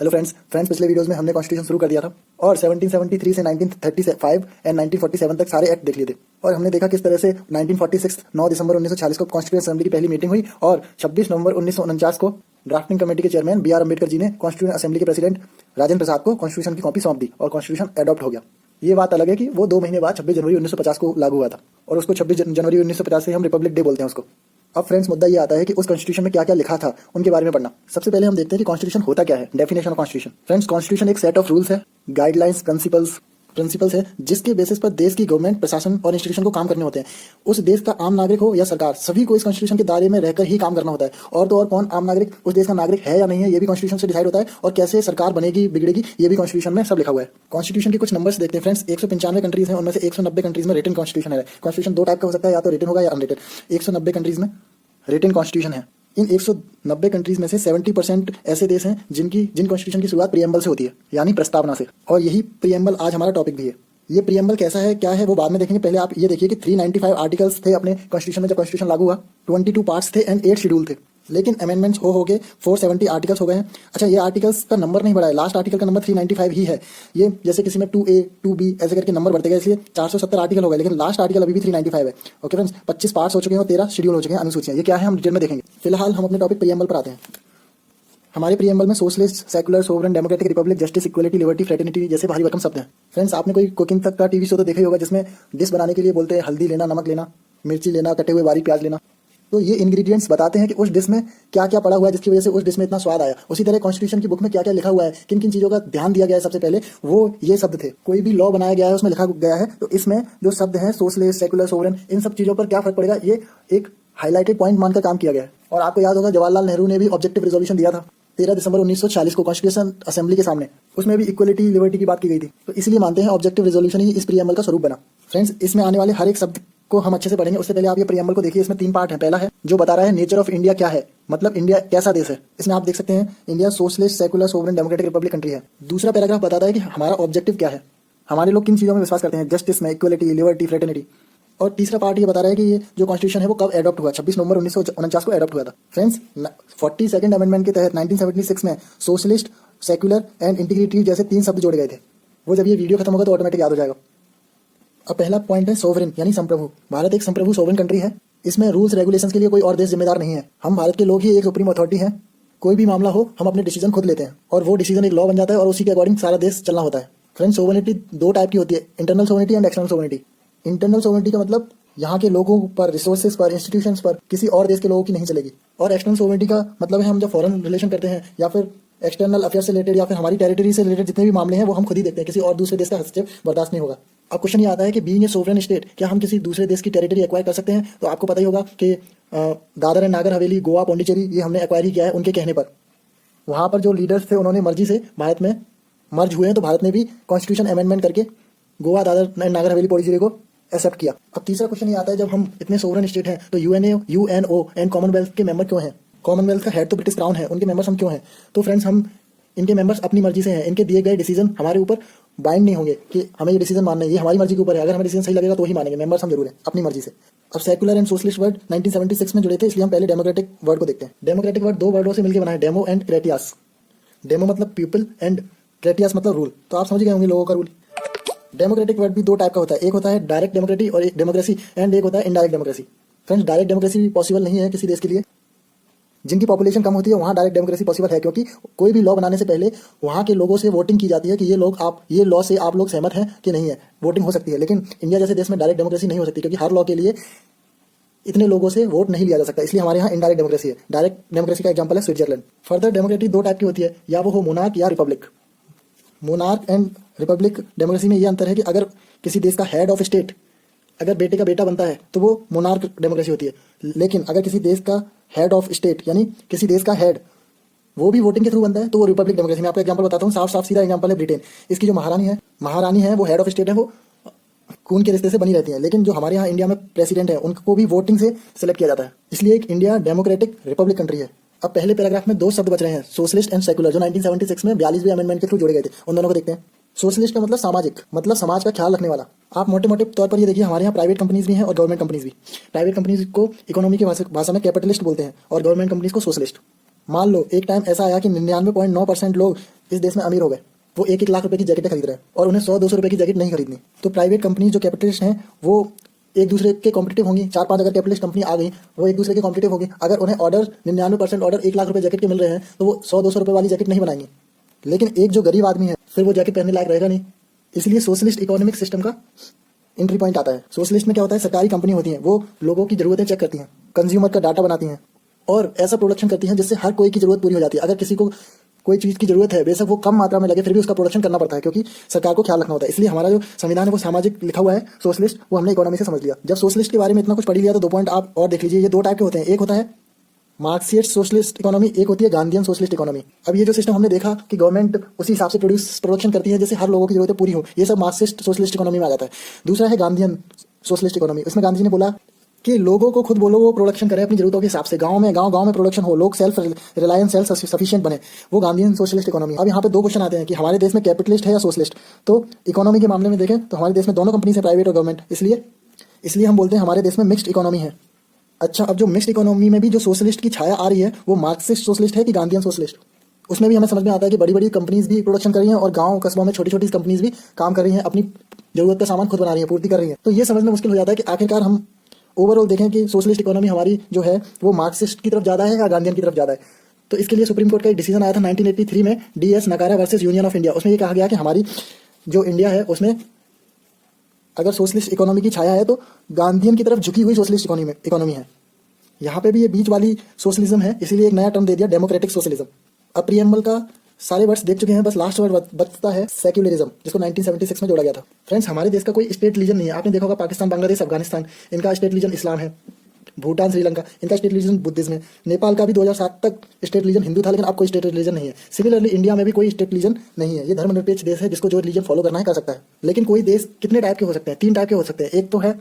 Hello friends पिछले videos में हमने कॉन्स्टिट्यूशन शुरू कर दिया था और 1773 से 1935 एंड 1947 तक सारे एक्ट देख लिए थे और हमने देखा किस तरह से 1946 9 दिसंबर 1940 को कॉन्स्टिट्यूशन असेंबली की पहली मीटिंग हुई और 26 नवंबर 1949 को ड्राफ्टिंग कमेटी के chairman B are Ambedkar ji ने कॉन्स्टिट्यूशन असेंबली के प्रेसिडेंट राजेंद्र प्रसाद को कॉन्स्टिट्यूशन की कॉपी सौंप दी और कॉन्स्टिट्यूशन एडॉप्ट हो गया। ये बात अलग है कि वो 2 महीने बाद 26 जनवरी 1950 को लागू हुआ था और उसको 26 जनवरी 1950 से हम रिपब्लिक डे बोलते हैं उसको। अब फ्रेंड्स मुद्दा ये आता है कि उस कॉन्स्टिट्यूशन में क्या क्या लिखा था उनके बारे में पढ़ना। सबसे पहले हम देखते हैं कि कॉन्स्टिट्यूशन होता क्या है। Definition of constitution. Friends constitution एक सेट ऑफ रूल्स है, गाइडलाइंस, प्रिंसिपल्स है जिसके बेसिस पर देश की गवर्नमेंट, प्रशासन और इंस्टीट्यूशन को काम करने होते हैं। उस देश का आम नागरिक हो या सरकार, सभी को इस कॉन्स्टिट्यूशन के दायरे में रहकर ही काम करना होता है। और तो और कौन आम नागरिक उस देश का नागरिक है या नहीं है ये भी कॉन्स्टिट्यूशन से डिसाइड होता है और कैसे सरकार बनेगी बिगड़ेगी ये भी कॉन्स्टिट्यूशन में सब लिखा हुआ है। कॉन्स्टिट्यूशन के कुछ नंबर्स देखते हैं फ्रेंड्स। 195 कंट्रीज हैं, उनमें से 190 कंट्रीज में रिटन कॉन्स्टिट्यूशन है। कॉन्स्टिट्यूशन 2 टाइप का हो सकता है, या तो रिटन होगा या अनरिटन। 190 कंट्रीज में रिटन कॉन्स्टिट्यूशन है। इन 190 कंट्रीज में से 70% ऐसे देश हैं जिन कॉन्स्टिट्यूशन की शुरुआत प्रीएम्बल से होती है, यानी प्रस्तावना से। और यही प्रीएम्बल आज हमारा टॉपिक भी है। ये प्रीएम्बल कैसा है, क्या है, वो बाद में देखेंगे। पहले आप ये देखिए कि 395 आर्टिकल्स थे अपने कॉन्स्टिट्यूशन में जब कॉन्स्टिट्यूशन लागू हुआ। 22 पार्ट्स थे एंड 8 शेड्यूल थे, लेकिन अमेंडमेंट्स हो गए 470 आर्टिकल्स हो गए हैं। अच्छा, ये आर्टिकल्स का नंबर नहीं बढ़ा है, लास्ट आर्टिकल का नंबर 395 ही है। ये जैसे किसी में 2A 2B ऐसे करके नंबर बढ़ते गए, इसलिए 470 आर्टिकल हो गए, लेकिन लास्ट आर्टिकल अभी भी 395 है। ओके फ्रेंड्स, 25 पार्ट्स हो चुके हैं और 13 शेड्यूल हो चुके हैं, अनुसूचियां। ये क्या है हम डिटेल में देखेंगे। फिलहाल हम अपने टॉपिक प्रीएम्बल पर आते हैं। हमारे प्रीएम्बल में socialist, secular, sovereign, democratic, Republic, justice, equality, liberty, fraternity जैसे भारी भरकम शब्द हैं। फ्रेंड्स, आपने कोई कुकिंग तक का टीवी शो तो देखा ही होगा जिसमें डिश बनाने के लिए बोलते हैं हल्दी लेना, नमक लेना, मिर्ची लेना, कटे हुए बारीक प्याज लेना। तो ये इंग्रेडिएंट्स बताते हैं कि उस डिश में क्या क्या पड़ा हुआ है जिसकी वजह से उस डिश में इतना स्वाद आया। उसी तरह कॉन्स्टिट्यूशन की बुक में क्या क्या लिखा हुआ है, किन किन चीज़ों का ध्यान दिया गया है, सबसे पहले वो ये शब्द थे। कोई भी लॉ बनाया गया है उसमें लिखा गया है, तो इसमें जो शब्द हैं सोशलिस्ट, सेकुलर, सोवरेन, इन सब चीज़ों पर क्या फर्क पड़ेगा, ये एक हाईलाइटेड पॉइंट मानकर काम किया गया है। और आपको याद होगा जवाहरलाल नेहरू ने भी ऑब्जेक्टिव रेजोल्यूशन दिया था 13 दिसंबर 1940 को कॉन्स्टिट्यूशन असेंबली के सामने। उसमें भी इक्वलिटी, लिबर्टी की बात की गई थी। तो इसलिए मानते हैं ऑब्जेक्टिव रेजोल्यूशन ही इस प्रीएम्बल का स्वरूप बना। फ्रेंड्स, इसमें आने वाले हर एक शब्द को हम अच्छे से पढ़ेंगे। उससे पहले आप ये प्रीएम्बल को देखिए। इसमें 3 पार्ट है। पहला है जो बता रहा है नेचर ऑफ इंडिया क्या है, मतलब इंडिया कैसा देश है। इसमें आप देख सकते हैं India socialist, secular, sovereign, democratic, Republic country है। दूसरा पैराग्राफ बताता है कि हमारा ऑब्जेक्टिव क्या है, हमारे लोग किन चीज़ों में विश्वास करते हैं, जस्टिस में, इक्वलिटी, लिबर्टी, फ्रेटर्निटी। और तीसरा पार्ट ये बता रहा है कि ये जो कॉन्स्टिट्यूशन है वो कब एडॉप्ट हुआ। 26 नवंबर 1949 को एडॉप्ट हुआ था। फ्रेंड्स, 42nd अमेंडमेंट के तहत 1976 में सोशलिस्ट, सेकुलर एंड इंटीग्रिटी जैसे 3 शब्द जोड़े गए थे। वो जब ये वीडियो खत्म होगा तो ऑटोमेटिक याद हो जाएगा। अब पहला पॉइंट है सोवरेन यानी संप्रभु। भारत एक संप्रभु सोवरेन कंट्री है। इसमें रूल्स रेगुलेशंस के लिए कोई और देश जिम्मेदार नहीं है। हम भारत के लोग ही एक सुप्रीम अथॉरिटी हैं। कोई भी मामला हो हम अपने डिसीजन खुद लेते हैं और वो डिसीजन एक लॉ बन जाता है और उसी के अकॉर्डिंग सारा देश चलना होता है। फ्रेंड्स, सोवरेनिटी 2 टाइप की होती है, internal sovereignty and external sovereignty. Internal sovereignty का मतलब यहाँ के लोगों पर, रिसोर्सेज पर, इंस्टीट्यूशंस पर किसी और देश के लोगों की नहीं चलेगी। और एक्सटर्नल सोवरेनिटी का मतलब है हम जब फॉरेन रिलेशन करते हैं या फिर एक्सटर्नल अफेयर से रिलेटेड या फिर हमारी टेरिटरी से रिलेटेड जितने भी मामले हैं वो हम खुद ही देखते हैं, किसी और दूसरे देश का हस्तक्षेप बर्दाश्त नहीं होगा। अब क्वेश्चन ये आता है कि बीइंग ए सोवरेन स्टेट, क्या हम किसी दूसरे देश की टेरिटरी एक्वायर कर सकते हैं? तो आपको पता ही होगा कि दादर एंड नागर हवेली, गोवा, पौंडीचेरी ये हमने एक्वायर ही किया है उनके कहने पर। वहाँ पर जो लीडर्स थे उन्होंने मर्जी से भारत में मर्ज हुए हैं, तो भारत ने भी कॉन्स्टिट्यूशन अमेंडमेंट करके गोवा, दादर एंड नागर हवेली, पौंडीचेरी को एक्सेप्ट किया। अब तीसरा क्वेश्चन ये आता है, जब हम इतने सोवरेन स्टेट हैं तो यूएनओ एंड कॉमनवेल्थ के मेंबर क्यों हैं? कॉमनवेल्थ का हेड तो ब्रिटिश क्राउन है, उनके मेंबर्स हम क्यों हैं? तो फ्रेंड्स, हम इनके मेंबर्स अपनी मर्जी से हैं। इनके दिए गए डिसीजन हमारे ऊपर बाइंड नहीं होंगे कि हमें ये डिसीजन मानना है, ये हमारी मर्जी के ऊपर है। अगर हमें डिसीजन सही लगेगा तो ही मानेंगे। मेंबर्स हम जरूर हैं अपनी मर्जी से। अब सेकुलर एंड सोशलिस्ट वर्ड 1976 में जुड़े थे, इसलिए हम पहले डेमोक्रेटिक वर्ड को देखते हैं। डेमोक्रेटिक वर्ड 2 वर्डों से मिलकर बना है, डेमो एंड क्रेटियास। डेमो मतलब पीपल एंड क्रेटियास मतलब रूल। तो आप समझ गए होंगे लोगों का रूल। डेमोक्रेटिक वर्ड भी 2 टाइप का होता है, एक होता है डायरेक्ट डेमोक्रेसी और एक डेमोक्रेसी, एंड एक होता है indirect democracy. Friends, direct democracy possible नहीं है किसी देश के लिए। जिनकी पॉपुलेशन कम होती है वहाँ डायरेक्ट डेमोक्रेसी पॉसिबल है, क्योंकि कोई भी लॉ बनाने से पहले वहाँ के लोगों से वोटिंग की जाती है कि ये लॉ से आप लोग सहमत हैं कि नहीं है। वोटिंग हो सकती है, लेकिन इंडिया जैसे देश में डायरेक्ट डेमोक्रेसी नहीं हो सकती, क्योंकि हर लॉ के लिए इतने लोगों से वोट नहीं लिया जा सकता। इसलिए हमारे यहाँ इनडायरेक्ट डेमोक्रेसी है। डायरेक्ट डेमोक्रेसी का एग्जांपल है स्विट्जरलैंड। फर्दर, डेमोक्रेसी 2 टाइप की होती है, या वो हो मोनार्क या Republic. Monarch and Republic democracy में ये अंतर है कि अगर किसी देश का हेड ऑफ स्टेट अगर बेटे का बेटा बनता है तो वो मोनार्क डेमोक्रेसी होती है। लेकिन अगर किसी देश का हेड ऑफ स्टेट यानी किसी देश का हेड वो भी वोटिंग के थ्रू बनता है तो वो रिपब्लिक डेमोक्रेसी। मैं आपको एग्जांपल बताता हूँ, साफ सीधा एग्जांपल है ब्रिटेन। इसकी जो महारानी है वो हेड ऑफ स्टेट है, वो खून के रिश्ते से बनी रहती है। लेकिन जो हमारे यहाँ इंडिया में प्रेसिडेंट है उनको भी वोटिंग से सिलेक्ट किया जाता है। इसलिए एक इंडिया डेमोक्रेटिक रिपब्लिक कंट्री है। अब पहले पैराग्राफ में 2 शब्द बच रहे हैं, सोशलिस्ट एंड सेकुलर, जो 1976 में 42वें अमेंडमेंट के थ्रू जोड़े गए थे। उन दोनों को देखते हैं। सोशलिस्ट का मतलब सामाजिक, मतलब समाज का ख्याल रखने वाला। आप मोटे तौर पर ये देखिए, हमारे यहाँ प्राइवेट कंपनीज भी हैं और गवर्नमेंट कंपनीज भी। प्राइवेट कंपनीज को इकोनॉमी की भाषा में कैपिटलिस्ट बोलते हैं और गवर्नमेंट कंपनीज को सोशलिस्ट। मान लो एक टाइम ऐसा आया कि 99.9% लोग इस देश में अमीर हो गए, वो 1-1 लाख रुपए की जैकेटें खरीद रहे हैं और उन्हें 100-200 रुपए की जैकेट नहीं खरीदनी। तो प्राइवेट कंपनी जो कैपिटलिस्ट हैं वो एक दूसरे के कॉम्पिटिटिव होंगी। 4-5 अगर कैपिटलिस्ट कंपनी आ गई वो एक दूसरे के कॉम्पिटिटिव होगी। अगर उन्हें ऑर्डर 99% ऑर्डर 1 लाख रुपए जैकेट के मिल रहे हैं तो वो 100-200 रुपए वाली जैकेट नहीं बनाएंगी। लेकिन एक जो गरीब आदमी है फिर वो जैकेट पहनने लायक रहेगा नहीं। इसलिए सोशलिस्ट इकोनॉमिक सिस्टम का एंट्री पॉइंट आता है। सोशलिस्ट में क्या होता है, सरकारी कंपनी होती है, वो लोगों की जरूरतें चेक करती हैं, कंज्यूमर का डाटा बनाती हैं और ऐसा प्रोडक्शन करती हैं जिससे हर कोई की जरूरत पूरी हो जाती है। अगर किसी को कोई चीज़ की जरूरत है, बेशक वो कम मात्रा में लगे, फिर भी उसका प्रोडक्शन करना पड़ता है क्योंकि सरकार को ख्याल रखना होता है। इसलिए हमारा जो संविधान है वो सामाजिक लिखा हुआ है, सोशलिस्ट, वो हमने इकोनॉमी से समझ लिया। जब सोशलिस्ट के बारे में इतना कुछ पढ़ लिया तो 2 पॉइंट आप और देख लीजिए। ये 2 टाइप के होते हैं, एक होता है मार्क्सिस्ट सोशलिस्ट इकोनॉमी, एक होती है गांधीयन सोशलिस्ट इकोनॉमी। अब ये जो सिस्टम हमने देखा कि गवर्नमेंट उसी हिसाब से प्रोडक्शन करती है जैसे हर लोगों की जरूरतें पूरी हो, ये सब मार्क्सिस्ट सोशलिस्ट इकोनॉमी में आ जाता है। दूसरा है गांधीयन सोशलिस्ट इकोनॉमी। इसमें गांधी जी ने बोला कि लोगों को खुद बोलो वो प्रोडक्शन करें अपनी जरूरतों के हिसाब से, गांव में प्रोडक्शन हो, लोग सेल्फ रिलायंस, सेल्फ सफिशिएंट बने, वो गांधीयन सोशलिस्ट इकोनॉमी। अब यहाँ पे 2 क्वेश्चन आते हैं कि हमारे देश में कैपिटलिस्ट है या सोशलिस्ट। तो इकोनॉमी के मामले में देखें तो हमारे देश में दोनों कंपनी है, प्राइवेट और गवर्नमेंट, इसलिए हम बोलते हैं हमारे देश में मिक्स्ड इकोनॉमी है। अच्छा, अब जो मिक्स्ड इकोनॉमी में भी जो सोशलिस्ट की छाया आ रही है वो मार्क्सिस्ट सोशलिस्ट है कि गांधीयन सोशलिस्ट, उसमें भी हमें समझ में आता है कि बड़ी बड़ी कंपनीज भी प्रोडक्शन कर रही हैं और गांव कस्बों में छोटी छोटी कंपनीज भी काम कर रही हैं, अपनी जरूरत का सामान खुद बना रही है, पूर्ति कर रही है। तो ये समझना मुश्किल हो जाता है कि आखिरकार हम ओवरऑल देखें कि सोशलिस्ट इकोनॉमी हमारी जो है वो मार्क्सिस्ट की तरफ ज़्यादा है या गांधीयन की तरफ ज़्यादा है। तो इसके लिए सुप्रीम कोर्ट का एक डिसीजन आया था 1983 में, DS नकारा वर्सेस यूनियन ऑफ इंडिया। उसमें ये कहा गया कि हमारी जो इंडिया है उसमें अगर सोशलिस्ट इकोनॉमी की छाया है तो गांधीयन की तरफ झुकी हुई सोशलिस्ट इकोनॉमी है। यहाँ पे भी ये बीच वाली सोशलिज्म है, इसीलिए एक नया टर्म दे दिया डेमोक्रेटिक सोशलिज्म। अब प्रीएम्बल का सारे वर्ड्स देख चुके हैं, बस लास्ट वर्ड बचता है सेक्युलरिज्म, जिसको 1976 में जोड़ा गया था। फ्रेंड्स, हमारे देश का कोई स्टेट रिलीजन नहीं है। आपने देखा होगा पाकिस्तान, बांग्लादेश, अफगानिस्तान, इनका स्टेट रिलीजन इस्लाम है। भूटान, श्रीलंका, इनका स्टेट रिलीजन बुद्धिज्म है। नेपाल का भी 2007 तक स्टेट रिलीजन हिंदू था, लेकिन अब कोई स्टेट रिलीजन नहीं है। सिमिलरली इंडिया में भी कोई स्टेट रिलीजन नहीं है। ये धर्मनिरपेक्ष देश है, जिसको जो रिलीजन फॉलो करना है कर सकता है। लेकिन कोई देश कितने टाइप के हो सकते हैं? 3 टाइप के हो सकते हैं।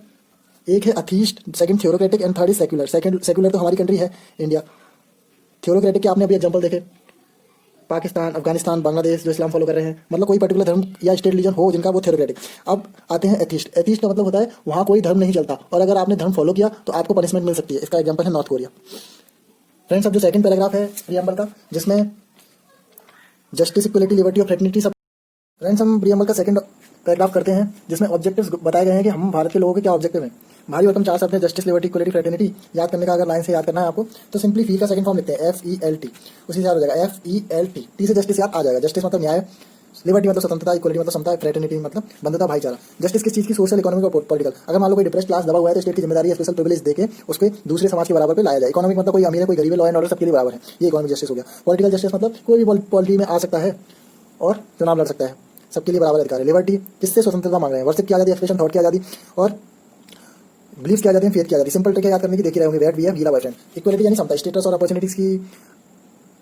एक है atheist, second theocratic and third is secular. Secular तो हमारी कंट्री है इंडिया। थ्योरोक्रेटिक के आपने अभी एग्जांपल देखे, पाकिस्तान, अफगानिस्तान, बांग्लादेश जो इस्लाम फॉलो कर रहे हैं, मतलब कोई पर्टिकुलर धर्म या स्टेट रिलीजन हो जिनका, वो थ्योरोक्रेटिक। अब आते हैं एथीस्ट। एथीस्ट का मतलब होता है वहाँ कोई धर्म नहीं चलता और अगर आपने धर्म फॉलो किया तो आपको पनिशमेंट मिल सकती है। इसका एग्जांपल है नॉर्थ कोरिया। फ्रेंड्स, अब जो सेकंड पैराग्राफ है प्रीएम्बल का, जिसमें जस्टिस, इक्वलिटी, लिबर्टी और फ्रेटर्निटी सब। फ्रेंड्स, हम प्रीएम्बल का सेकंड पैराग्राफ करते हैं जिसमें ऑब्जेक्टिव्स बताए गए हैं कि हम भारत के लोगों के क्या ऑब्जेक्टिव हैं। भारी भरकम 4 शब्द है, जस्टिस, लिबर्टी, इक्वलिटी, फ्रेटर्निटी। याद करने का अगर लाइन से याद करना है आपको तो सिंपली फी का सेकंड फॉर्म लिखते हैं FELT, उसी से याद हो जाएगा FELT। टी से जस्टिस याद आ जाएगा। जस्टिस मतलब न्याय, लिबर्टी मतलब स्वतंत्रता, इक्वलिटी मतलब समता, फ्रेटर्निटी मतलब बंधुता, भाईचारा। जस्टिस किस चीज़ की? सोशल, इकोनॉमिक और पॉलिटिकल। अगर मान लो कोई डिप्रेस्ड क्लास दबा हुआ है तो स्टेट की जिम्मेदारी है स्पेशल प्रिविलेज देके उसके दूसरे समाज के बराबर पे लाया जाए। इकोनॉमिक मतलब कोई अमीर है, कोई गरीब है, लॉ एंड ऑर्डर सबके लिए बराबर है, ये इकोनॉमिक जस्टिस हो गया। पॉलिटिकल जस्टिस मतलब कोई भी पॉलिटी में आ सकता है और चुनाव लड़ सकता है, सबके लिए बराबर अधिकार है। लिबर्टी किससे स्वतंत्रता मांग रहे हैं? वर्शिप की आज़ादी, एक्सप्रेशन थॉट की आज़ादी और बिलीफ की आज़ादी, फेथ की आज़ादी। सिंपल ट्रिक याद करने की देखी रहे होंगे, दैट वी हैव गीला बॉयफ्रेंड। इक्वलिटी यानी समता, स्टेटस और अपॉर्चुनिटीज की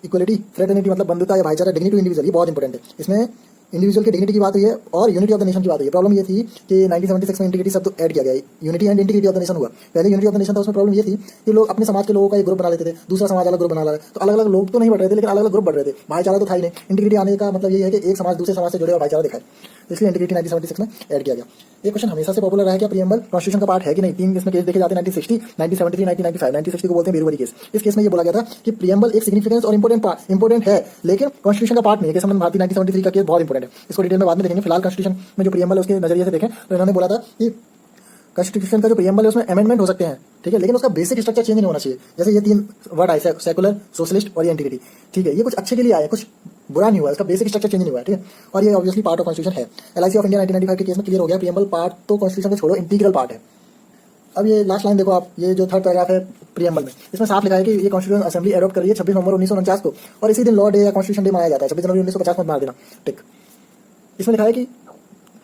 इक्वलिटी। फ्रेटर्निटी मतलब बंधुता या भाईचारा, डिग्निटी टू इंडिविजुअल, ये बहुत इंपॉर्टेंट है। इसमें इंडिविजुअल की डिग्निटी की बात हुई है और यूनिटी ऑफ द नेशन की बात हुई है। प्रॉब्लम ये थी कि 1976 में इंटीग्रिटी शब्द ऐड किया गया, unity and integrity of the nation हुआ। पहले यूनिटी ऑफ द नेशन था, उसमें प्रॉब्लम ये थी कि लोग अपने समाज के लोगों का एक ग्रुप बना लेते थे, दूसरा समाज अलग ग्रुप बना रहा है, तो अलग अलग लोग तो नहीं बढ़ रहे थे लेकिन अलग अलग ग्रुप बढ़ रहे थे, भाईचारा तो था ही नहीं। इंटीग्रिटी आने का मतलब ये है कि एक समाज दूसरे समाज से जुड़े और भाईचारा दिखाए, इसलिए इंटीग्रिटी 1976 में ऐड किया गया। ये क्वेश्चन हमेशा से पॉपुलर रहा है कि प्रीएम्बल कॉन्स्टिट्यूशन का पार्ट है कि नहीं। 3 इसमें केस देखे जाते हैं, 1960, 1973, 1995। 1960 को बोलते हैं बेरुवरी केस। इस केस में ये बोला गया था कि प्रीएम्बल एक सिग्निफिकेंस और इंपॉर्टेंट है लेकिन कॉन्स्टिट्यूशन का पार्ट नहीं है। केस नंबर भारतीय 1973 का केस बहुत इंपॉर्टेंट है, इसको डिटेल में बाद में देखेंगे। फिलहाल कॉन्स्टिट्यूशन में जो प्रीएम्बल है उसके नजरिए से देखें तो इन्होंने बोला था कि कॉन्स्टिट्यूशन का जो प्रीएम्बल है उसमें अमेंडमेंट हो सकते हैं, ठीक है, लेकिन उसका बेसिक स्ट्रक्चर चेंज नहीं होना चाहिए। जैसे ये 3 वर्ड आए, सेकुलर, सोशलिस्ट और ये इंटीग्रिटी, ठीक है, ये कुछ अच्छे के लिए आए, कुछ बुरा नहीं हुआ, इसका बेसिक स्ट्रक्चर चेंज नहीं हुआ है, ठीक है। और ये ऑब्वियसली पार्ट ऑफ कॉन्स्टिट्यूशन है। LIC ऑफ इंडिया 1995 के केस में क्लियर हो गया, प्रीएम्बल पार्ट तो कॉन्स्टिट्यूशन को छोड़ो इंटीग्रल पार्ट है। अब ये लास्ट लाइन देखो आप, ये जो थर्ड पैराग्राफ है प्रीएम्बल में, इसमें साफ लिखा है कि ये कॉन्स्टिट्यूशन असेंबली एडॉप्ट कर रही है 26 नवंबर 1949 को और इसी दिन लॉ डे या कॉन्स्टिट्यूशन डे मनाया जाता है। 26 जनवरी 1950 मत मार देना, ठीक। इसमें लिखा है कि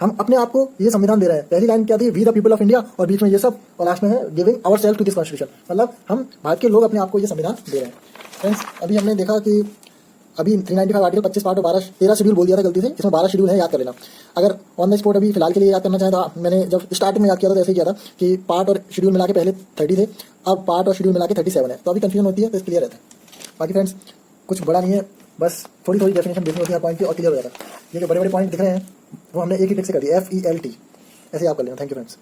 हम अपने आप को ये संविधान दे रहे हैं। पहली लाइन क्या थी? We the people of India, और बीच में ये सब, और लास्ट में है giving our self to this constitution, मतलब हम भारत के लोग अपने आप को ये संविधान दे रहे हैं। फ्रेंड्स, अभी हमने देखा कि अभी 395 आर्टिकल 25 पार्ट और 13 शेड्यूल बोल दिया था गलती से, इसमें 12 शेड्यूल है, याद कर लेना। अगर ऑन द स्पॉट अभी फिलहाल के लिए याद करना चाहें तो मैंने जब स्टार्टिंग में याद किया था तो ऐसे किया था कि पार्ट और शेड्यूल मिला के पहले 30 थे, अब पार्ट और शेड्यूल मिला के 37 है, तो अभी कंफ्यूजन होती है तो क्लियर रहता है। बाकी फ्रेंड्स कुछ बड़ा नहीं है, बस थोड़ी थोड़ी डेफिनेशन देखनी होती है पॉइंट की और क्लियर हो जाता है। ये जो बड़े बड़े पॉइंट दिख रहे हैं वो हमने एक ही ट्रिक से कर दिया, FELT, ऐसे आप कर लेना। Thank you friends.